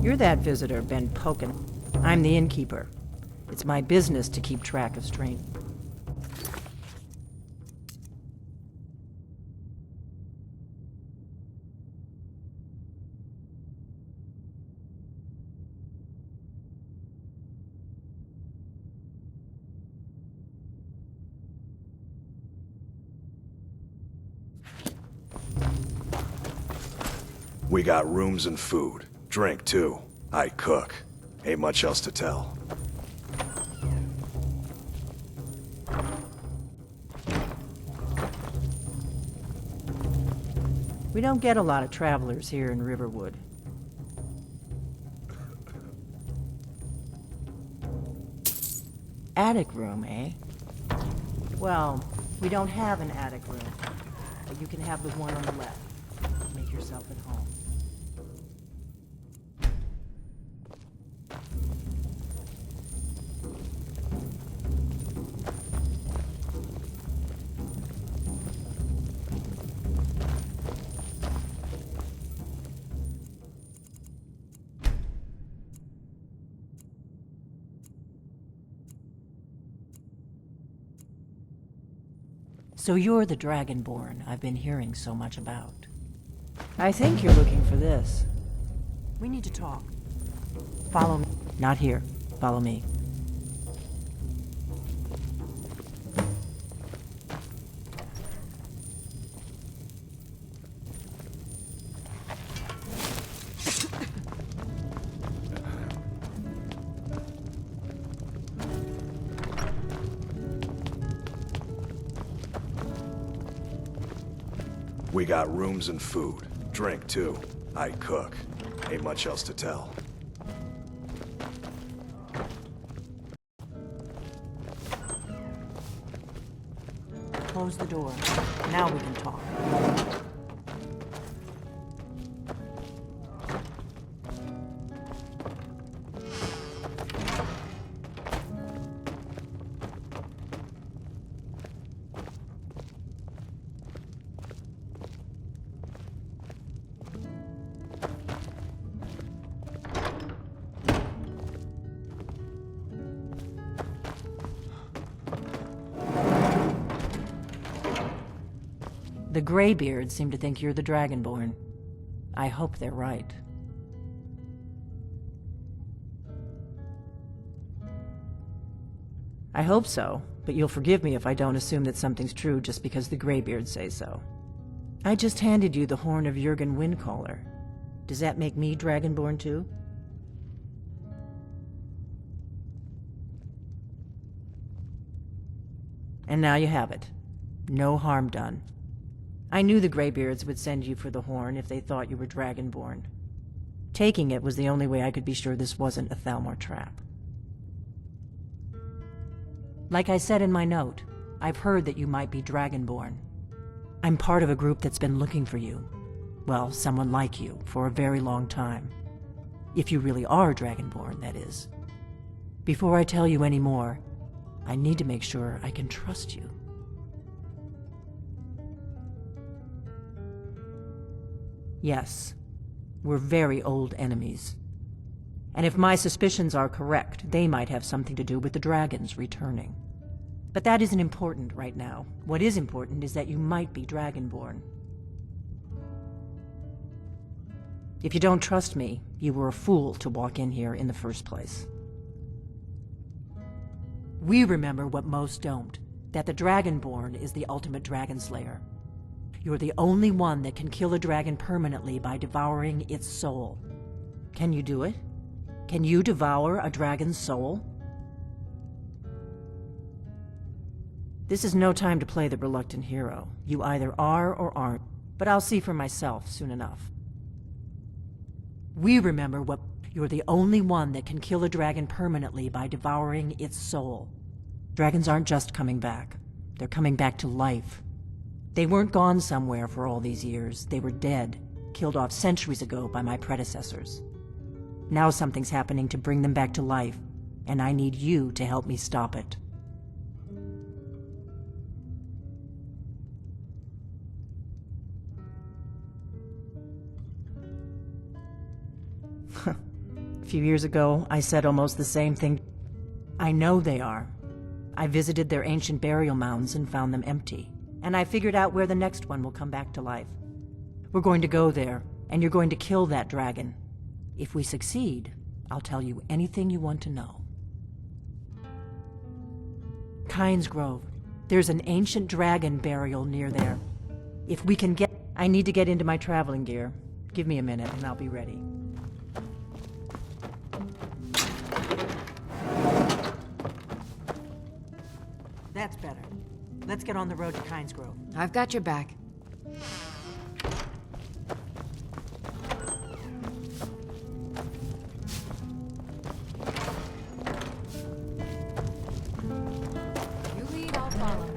You're that visitor been poking. I'm the innkeeper. It's my business to keep track of strange. We got rooms and food. Drink, too. I cook. Ain't much else to tell. We don't get a lot of travelers here in Riverwood. Attic room, eh? Well, we don't have an attic room, but you can have the one on the left. Make yourself at home. So you're the Dragonborn I've been hearing so much about. I think you're looking for this. We need to talk. Follow me. Not here. Follow me. We got rooms and food. Drink, too. I cook. Ain't much else to tell. Close the door. Now we can talk. The Greybeards seem to think you're the Dragonborn. I hope they're right. I hope so, but you'll forgive me if I don't assume that something's true just because the Greybeards say so. I just handed you the horn of Jurgen Windcaller. Does that make me Dragonborn too? And now you have it. No harm done. I knew the Greybeards would send you for the horn if they thought you were Dragonborn. Taking it was the only way I could be sure this wasn't a Thalmor trap. Like I said in my note, I've heard that you might be Dragonborn. I'm part of a group that's been looking for you. Well, someone like you, for a very long time. If you really are Dragonborn, that is. Before I tell you any more, I need to make sure I can trust you. Yes, we're very old enemies. And if my suspicions are correct, they might have something to do with the dragons returning. But that isn't important right now. What is important is that you might be Dragonborn. If you don't trust me, you were a fool to walk in here in the first place. We remember what most don't, that the Dragonborn is the ultimate dragon slayer. You're the only one that can kill a dragon permanently by devouring its soul. Can you do it? Can you devour a dragon's soul? This is no time to play the reluctant hero. You either are or aren't, but I'll see for myself soon enough. We remember what... You're the only one that can kill a dragon permanently by devouring its soul. Dragons aren't just coming back. They're coming back to life. They weren't gone somewhere for all these years. They were dead, killed off centuries ago by my predecessors. Now something's happening to bring them back to life, and I need you to help me stop it. A few years ago, I said almost the same thing. I know they are. I visited their ancient burial mounds and found them empty. And I figured out where the next one will come back to life. We're going to go there, and you're going to kill that dragon. If we succeed, I'll tell you anything you want to know. Kynes Grove. There's an ancient dragon burial near there. If we can get... I need to get into my traveling gear. Give me a minute and I'll be ready. That's better. Let's get on the road to Kynes Grove. I've got your back. You lead, I'll follow.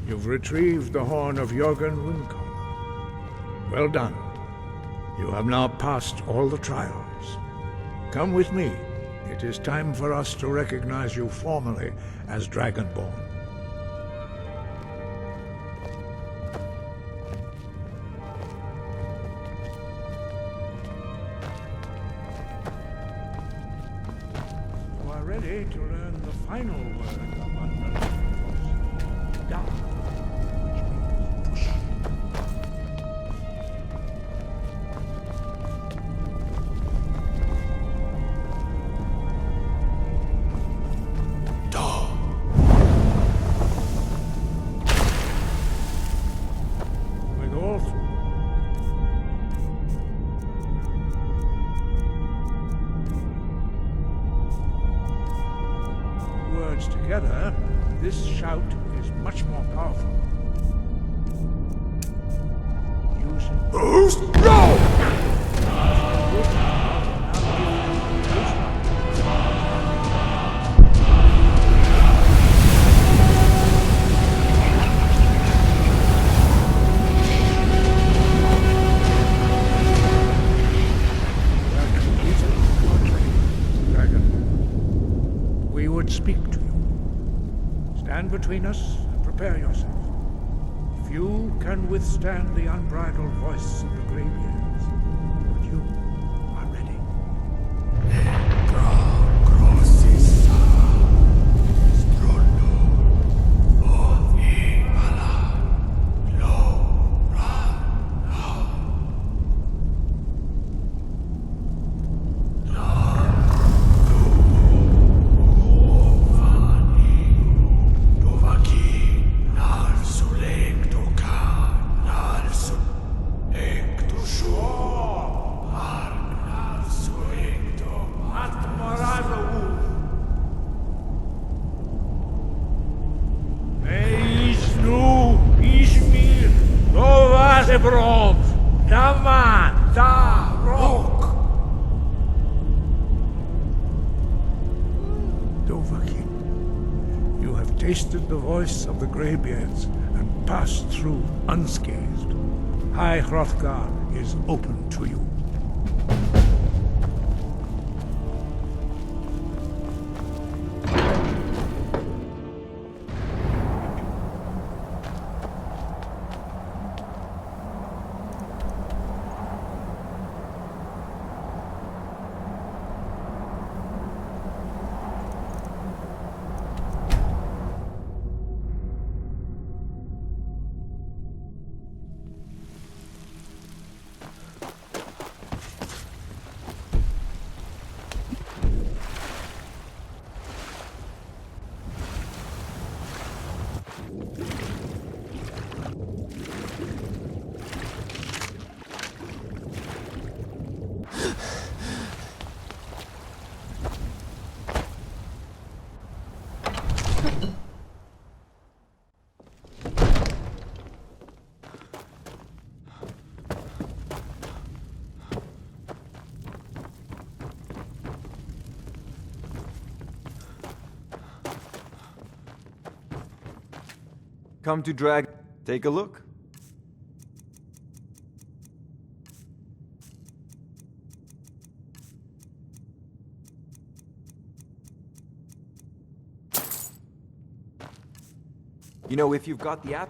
You've retrieved the horn of Jorgen Windcomb. Well done. You have now passed all the trials. Come with me. It is time for us to recognize you formally as Dragonborn. You are ready to learn the final word of unrelenting force. Down. Which means push. With all words together, this shout is much more powerful. Using boost, roll! Dragon, we would speak to you. Stand between us and prepare yourself. Few can withstand the unbridled voice of the Greybeards, but you are ready. You have tasted the voice of the Greybeards and passed through unscathed. High Hrothgar is open to you. Come to drag. Take a look. You know, if you've got the app,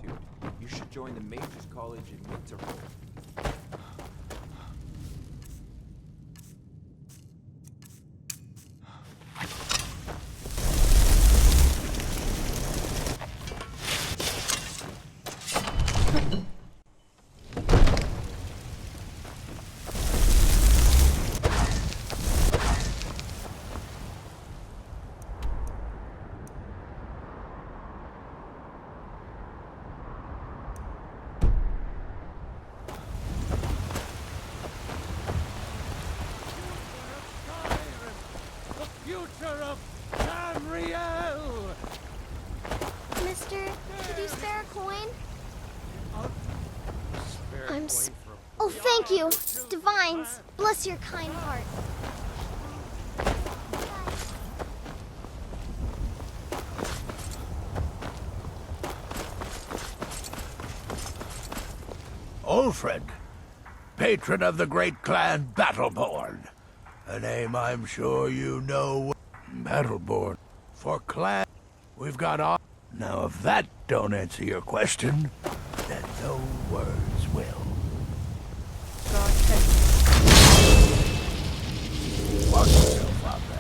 dude, you should join the Majors College in Winterhold. Mister, could you spare a coin? Oh, thank you. Divines, bless your kind heart. Ulfred, patron of the great clan Battleborn. A name I'm sure you know. Battleborn. For clan, we've got all. Now, if that don't answer your question, then no words will. Watch yourself out there.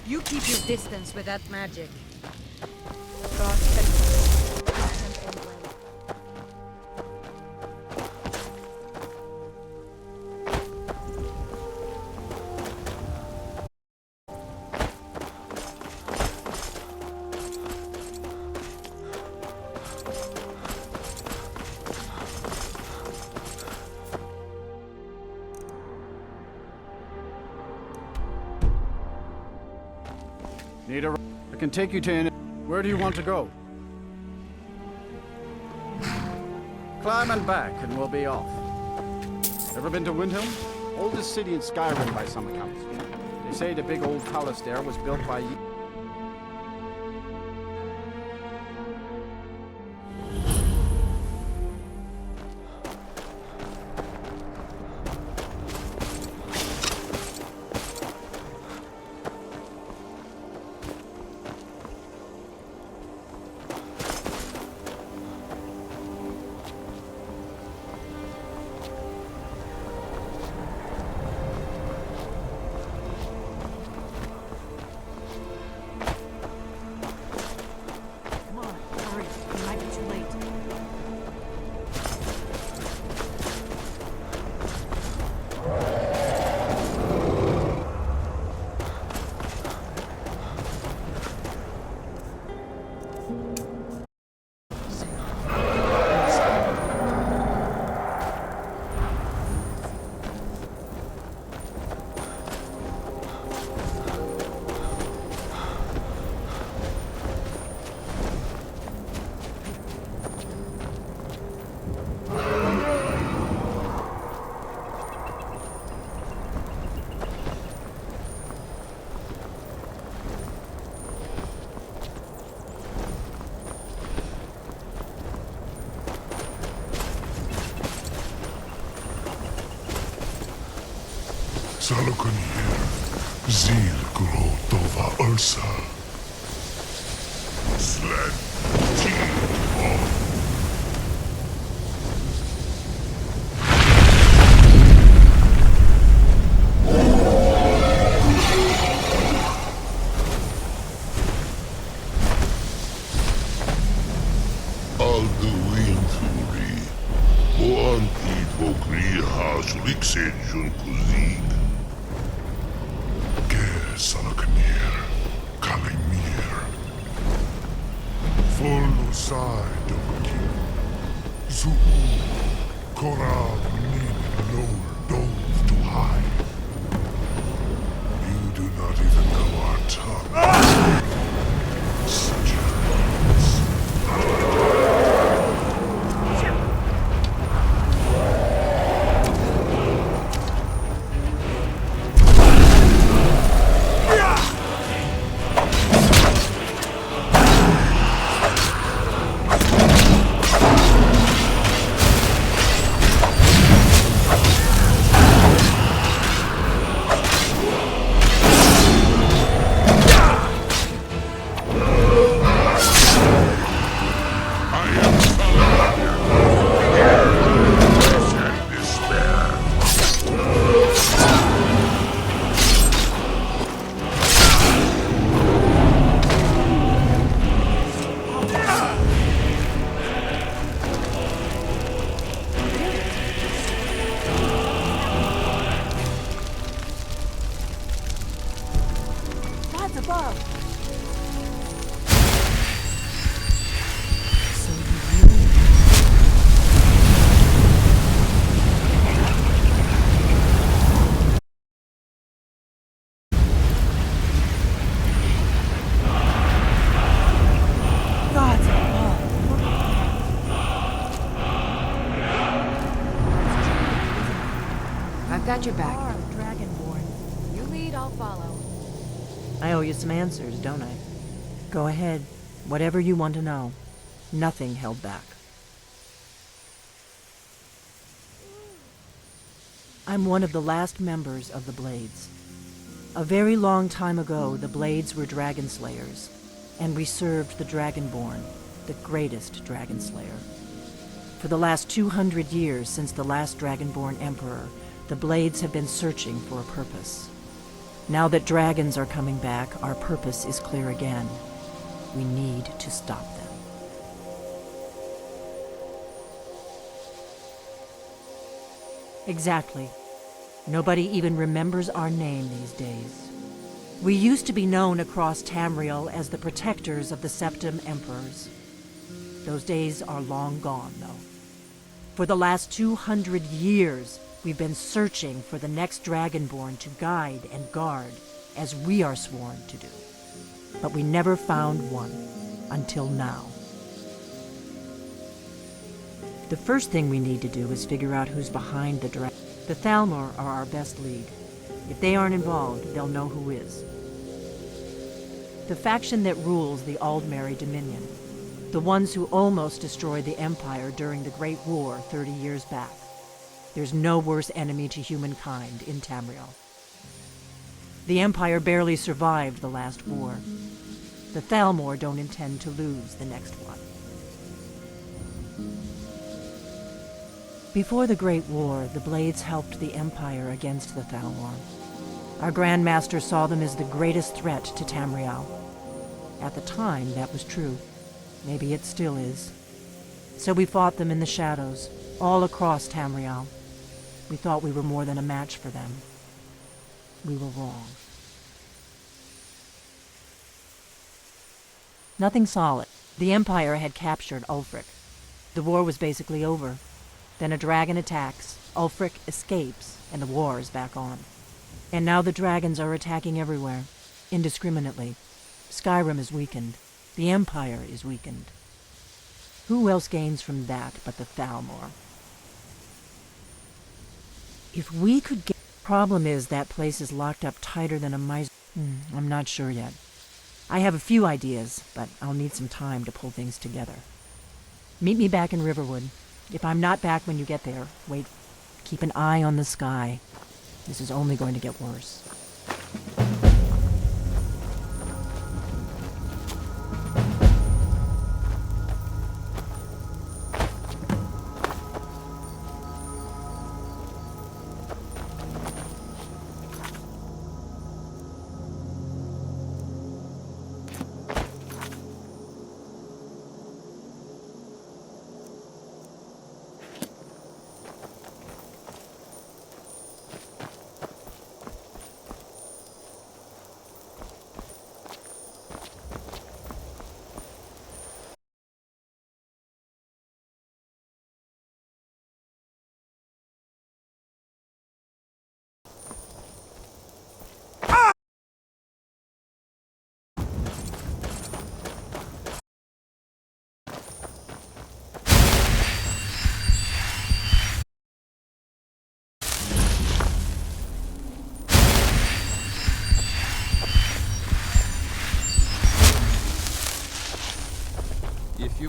You keep your distance with that magic. Need a... I can take you to any... Where do you want to go? Climb and back, and we'll be off. Ever been to Windhelm? Oldest city in Skyrim by some accounts. They say the big old palace there was built by... Salukun hier, Zil Gro Tova Ursa. Sled Team On. Sai Doki. Zu Korab Nin lower dove to high. You do not even know our tongue. Such a Gods above! So you really... Gods above! I've got your back. Are Dragonborn. You lead, I'll follow. I owe you some answers, don't I? Go ahead. Whatever you want to know. Nothing held back. I'm one of the last members of the Blades. A very long time ago, the Blades were dragon slayers, and we served the Dragonborn, the greatest dragon slayer. For the last 200 years since the last Dragonborn Emperor, the Blades have been searching for a purpose. Now that dragons are coming back, our purpose is clear again. We need to stop them. Exactly. Nobody even remembers our name these days. We used to be known across Tamriel as the protectors of the Septim Emperors. Those days are long gone, though. For the last 200 years, we've been searching for the next Dragonborn to guide and guard, as we are sworn to do. But we never found one, until now. The first thing we need to do is figure out who's behind the dragon. The Thalmor are our best lead. If they aren't involved, they'll know who is. The faction that rules the Aldmeri Dominion. The ones who almost destroyed the Empire during the Great War 30 years back. There's no worse enemy to humankind in Tamriel. The Empire barely survived the last war. The Thalmor don't intend to lose the next one. Before the Great War, the Blades helped the Empire against the Thalmor. Our Grand Master saw them as the greatest threat to Tamriel. At the time, that was true. Maybe it still is. So we fought them in the shadows, all across Tamriel. We thought we were more than a match for them. We were wrong. Nothing solid. The Empire had captured Ulfric. The war was basically over. Then a dragon attacks, Ulfric escapes, and the war is back on. And now the dragons are attacking everywhere, indiscriminately. Skyrim is weakened. The Empire is weakened. Who else gains from that but the Thalmor? If we could get... Problem is that place is locked up tighter than a mice... I'm not sure yet. I have a few ideas, but I'll need some time to pull things together. Meet me back in Riverwood. If I'm not back when you get there, wait. Keep an eye on the sky. This is only going to get worse.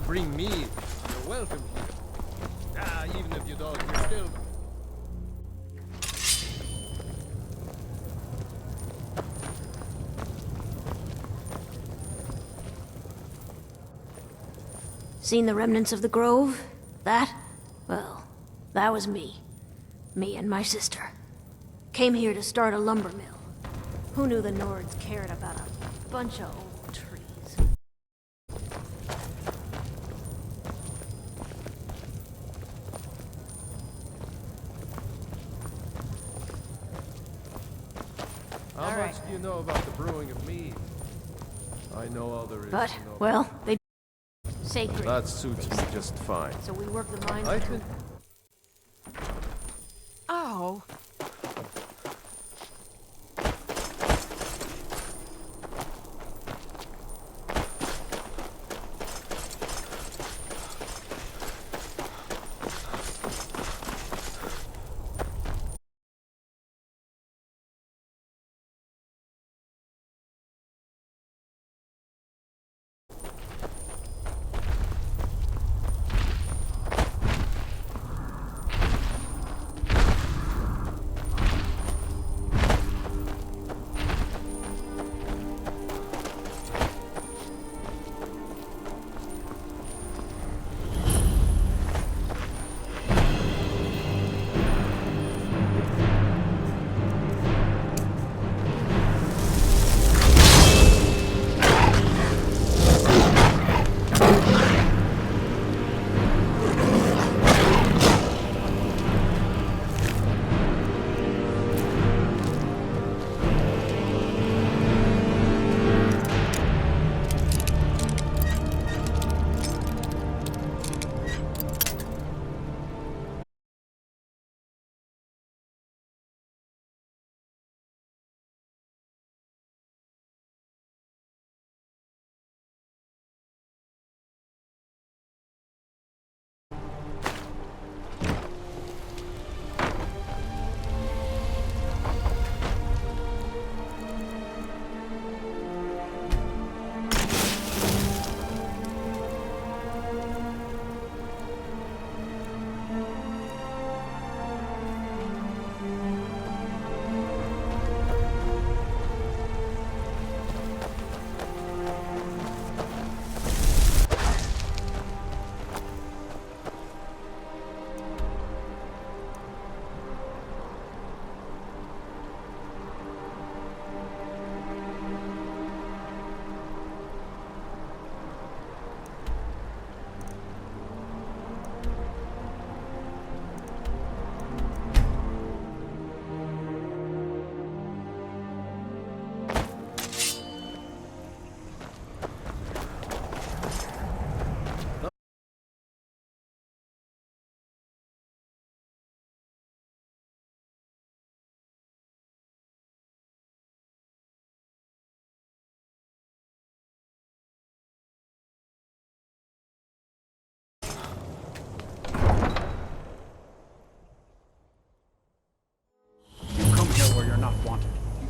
bring meat, you're welcome here. Ah, even if you don't, you're still... Seen the remnants of the grove? That? Well, that was me. Me and my sister. Came here to start a lumber mill. Who knew the Nords cared about a bunch of old trees? How much do you know about the brewing of mead? I know all there is But, to know. well, they... Sacred. That suits me just fine. So we work the mines... I can... Ow.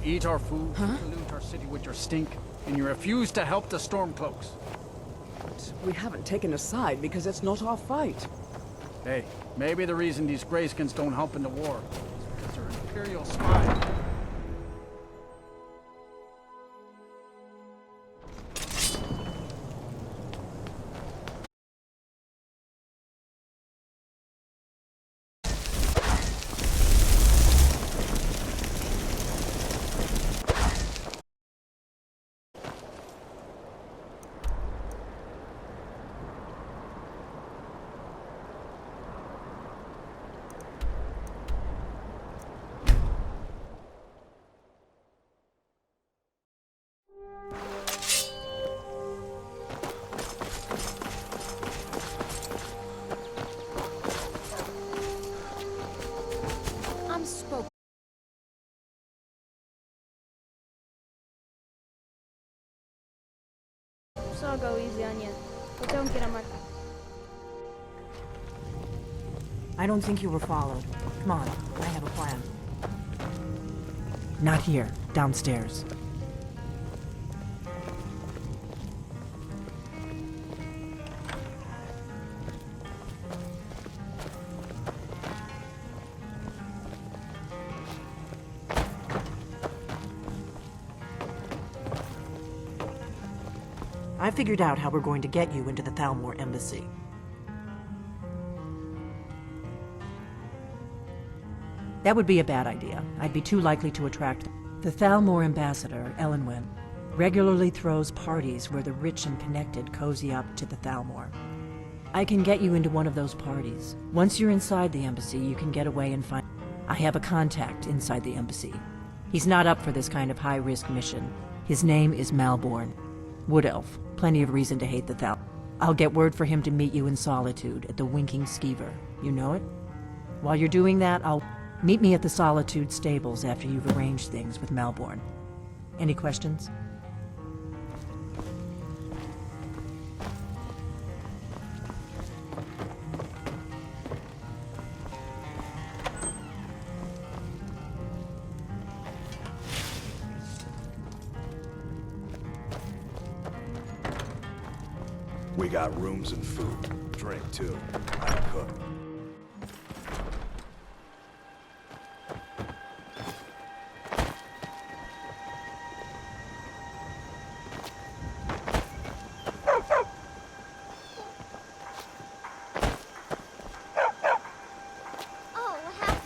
Eat our food, pollute our city with your stink, and you refuse to help the Stormcloaks. We haven't taken a side because it's not our fight. Hey, maybe the reason these Greyskins don't help in the war is because they're Imperial spies. So I'll go easy on you. But don't get on my... I don't think you were followed. Come on, I have a plan. Not here, downstairs. I figured out how we're going to get you into the Thalmor embassy. That would be a bad idea. I'd be too likely to attract them. The Thalmor ambassador, Elenwen, regularly throws parties where the rich and connected cozy up to the Thalmor. I can get you into one of those parties. Once you're inside the embassy, you can get away and find... I have a contact inside the embassy. He's not up for this kind of high-risk mission. His name is Malborn. Wood Elf. Plenty of reason to hate the Thal. I'll get word for him to meet you in Solitude at the Winking Skeever. You know it? While you're doing that, I'll... Meet me at the Solitude stables after you've arranged things with Malborn. Any questions? We got rooms and food. Drink, too. I cook. Oh, what happened?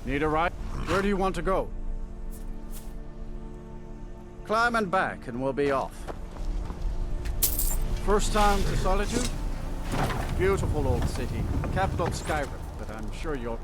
Need a ride? Where do you want to go? Climb and back and we'll be off. First time to Solitude? Beautiful old city. Capital Skyrim, but I'm sure you'll...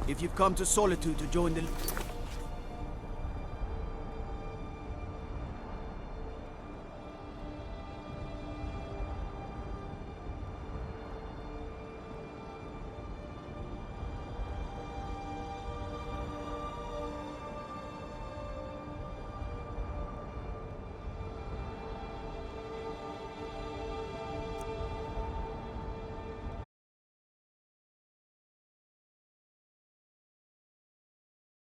If you've come to Solitude to join the...